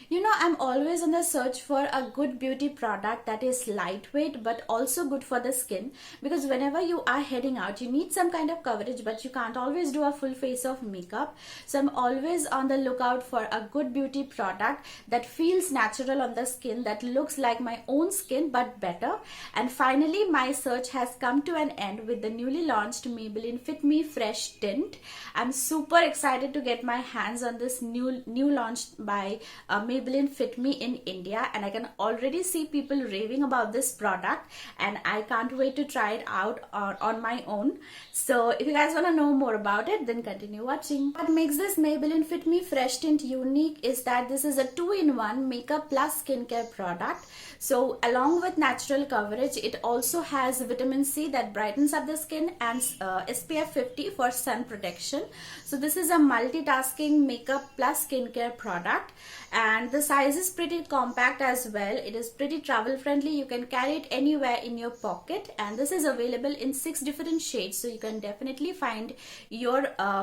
You know, I'm always on the search for a good beauty product that is lightweight but also good for the skin, because whenever you are heading out, you need some kind of coverage, but you can't always do a full face of makeup. So I'm always on the lookout for a good beauty product that feels natural on the skin, that looks like my own skin but better. And finally, my search has come to an end with the newly launched Maybelline Fit Me Fresh Tint. I'm super excited to get my hands on this new launch by Maybelline Fit Me in India, and I can already see people raving about this product, and I can't wait to try it out on my own. So if you guys want to know more about it, then continue watching. What makes this Maybelline Fit Me Fresh Tint unique is that this is a 2-in-1 makeup plus skincare product. So along with natural coverage, it also has vitamin C that brightens up the skin, and SPF 50 for sun protection. So this is a multitasking makeup plus skincare product, and the size is pretty compact as well. It is pretty travel friendly. You can carry it anywhere in your pocket, and this is available in 6 different shades, so you can definitely find your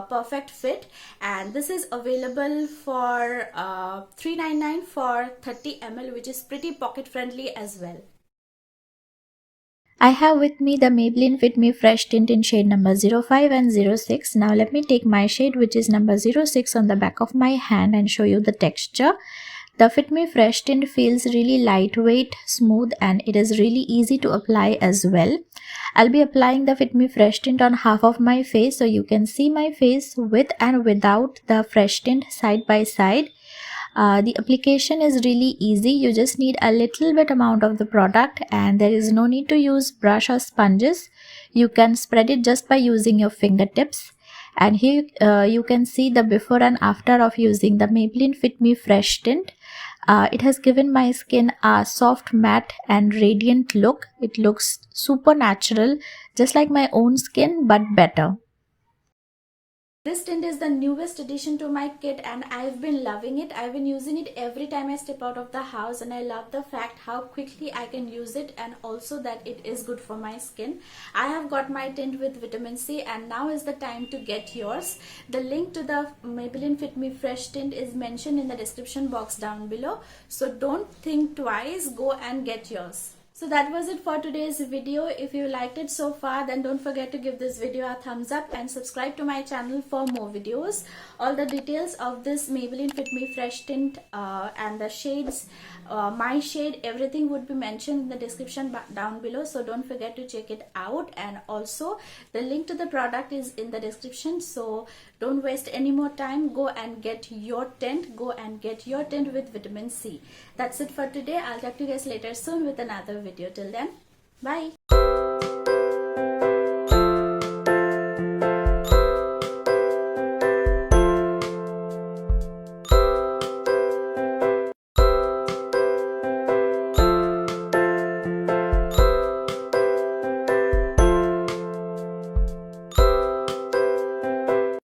perfect fit. And this is available for $3.99 for 30 ml, which is pretty pocket friendly as well. I have with me the Maybelline Fit Me Fresh Tint in shade number 05 and 06. Now let me take my shade, which is number 06, on the back of my hand and show you the texture. The Fit Me Fresh Tint feels really lightweight, smooth, and it is really easy to apply as well. I'll be applying the Fit Me Fresh Tint on half of my face, so you can see my face with and without the Fresh Tint side by side. The application is really easy. You just need a little bit amount of the product, and there is no need to use brush or sponges. You can spread it just by using your fingertips. And here you can see the before and after of using the Maybelline Fit Me Fresh Tint. It has given my skin a soft, matte and radiant look. It looks super natural, just like my own skin, but better. This tint is the newest addition to my kit, and I've been loving it. I've been using it every time I step out of the house, and I love the fact how quickly I can use it, and also that it is good for my skin. I have got my tint with vitamin C, and now is the time to get yours. The link to the Maybelline Fit Me Fresh Tint is mentioned in the description box down below, so don't think twice, go and get yours. So that was it for today's video. If you liked it so far, then don't forget to give this video a thumbs up and subscribe to my channel for more videos. All the details of this Maybelline Fit Me Fresh Tint and the shades, my shade, everything would be mentioned in the description down below, so don't forget to check it out. And also the link to the product is in the description, so don't waste any more time. Go and get your tint. Go and get your tint with vitamin C. That's it for today. I'll talk to you guys later soon with another video. Till then, bye.